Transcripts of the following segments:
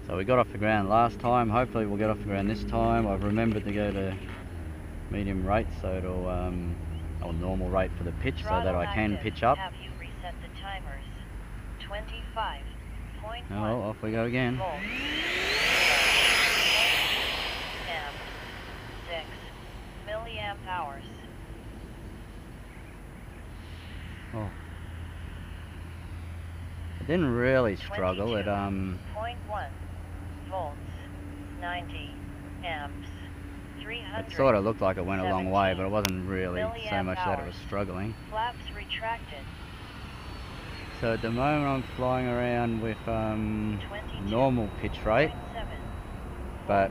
So we got off the ground last time, hopefully we'll get off the ground this time. I've remembered to go to medium rate, so it'll, or normal rate for the pitch, so that I can pitch up. Have you reset the timers? 25.1. Oh, well, off we go again. Volts. Amps. 6 milliamp hours. Oh. I didn't really struggle. It 0.1 volts. 90 amps. 300. It sort of looked like it went a long way, but it wasn't really so much that it was hours. struggling. Flaps retracted. So at the moment I'm flying around with normal pitch rate, but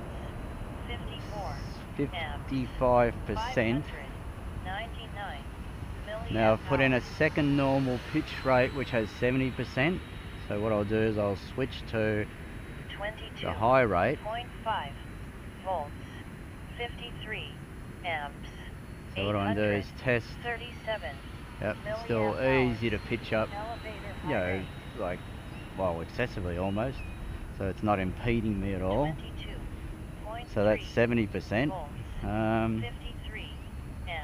55%. Now I've put in a second normal pitch rate which has 70%. So what I'll do is I'll switch to the high rate. 0.5 volts. 53 amps. So what I'm going to do is test. 37. Yep, still easy to pitch up, you know, like, well, excessively almost. So it's not impeding me at all. So that's 70%.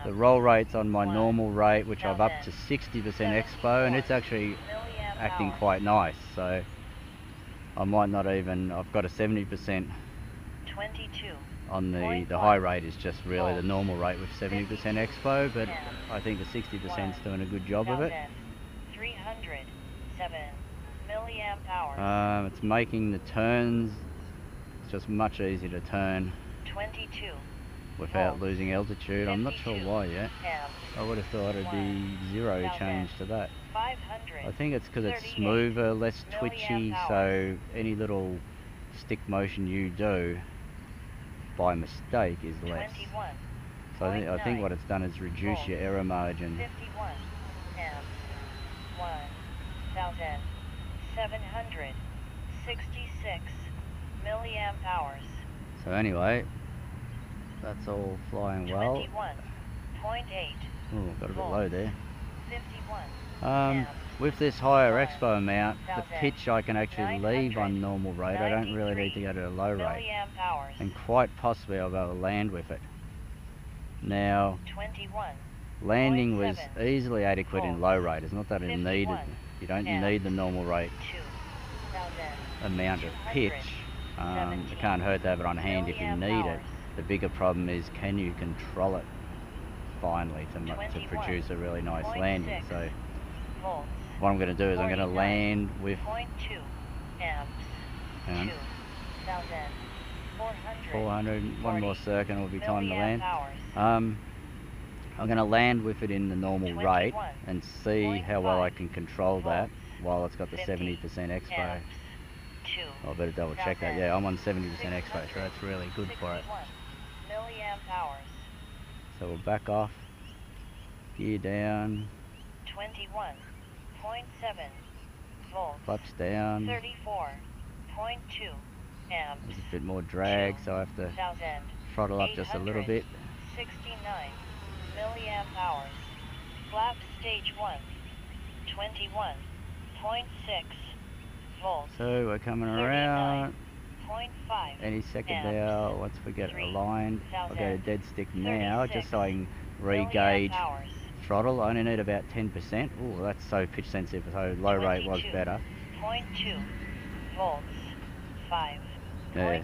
The roll rate's on my normal rate, which I've upped to 60% Expo, and it's actually acting quite nice. So I might not even, I've got a 70% on the high rate is just really the normal rate with 70% Expo, but I think the 60% is doing a good job of it. 307 milliamp hours. It's making the turns, it's just much easier to turn 22 without losing altitude. I'm not sure why yet. I would have thought it'd be zero change to that. I think it's because it's smoother, less twitchy, so any little stick motion you do by mistake is less. So I think what it's done is reduce your error margin. 51 amps. 1,766 milliamp hours. So anyway, that's all flying well. 21.8. Oh, got a bit low there. 51 with this higher Expo amount, the pitch I can actually leave on normal rate. I don't really need to go to a low rate. And quite possibly I'll be able to land with it. Now, landing was easily adequate in low rate. It's not that it needed. You don't need the normal rate amount of pitch. It can't hurt to have it on hand if you need it. The bigger problem is, can you control it finally to produce a really nice landing? So what I'm going to do is I'm going to land with 400, one more circuit will be time to land. I'm going to land with it in the normal rate and see how well I can control that while it's got the 70% Expo. I better double check that. Yeah, I'm on 70% Expo, so that's really good for it. So we'll back off, gear down, 21.7 volts, clutch down. 34.2 amps. There's a bit more drag, so I have to throttle up just a little bit. 69 milliamp hours. Flap stage 1, 21.6 volts. So we're coming around 39.5 any second amps. now. Once we get aligned, I'll go to dead stick now, just so I can milliamp re-gauge hours. throttle. I only need about 10%. Oh, that's so pitch sensitive, so low rate was better. 22.2 volts. 5. Yeah,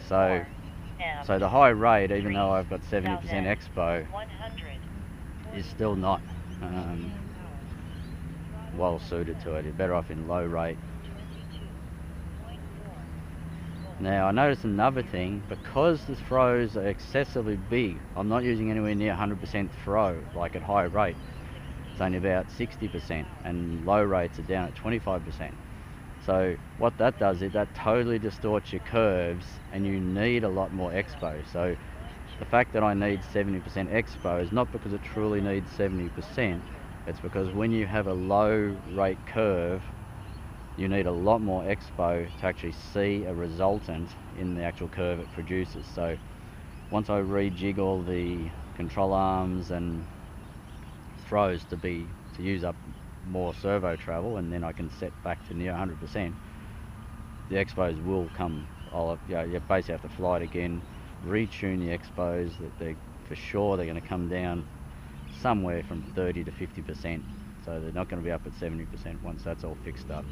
so the high rate, even though I've got 70% Expo, is still not well suited to it. You're better off in low rate. Now I noticed another thing, because the throws are excessively big, I'm not using anywhere near 100% throw like at high rate. It's only about 60%, and low rates are down at 25%. So what that does is that totally distorts your curves, and you need a lot more Expo. So the fact that I need 70% Expo is not because it truly needs 70%, it's because when you have a low rate curve, you need a lot more Expo to actually see a resultant in the actual curve it produces. So once I rejig all the control arms and throws to use up more servo travel, and then I can set back to near 100%, the Expos will come you basically have to fly it again, retune the Expos, that they're for sure they're going to come down somewhere from 30 to 50%. So they're not going to be up at 70% once that's all fixed up.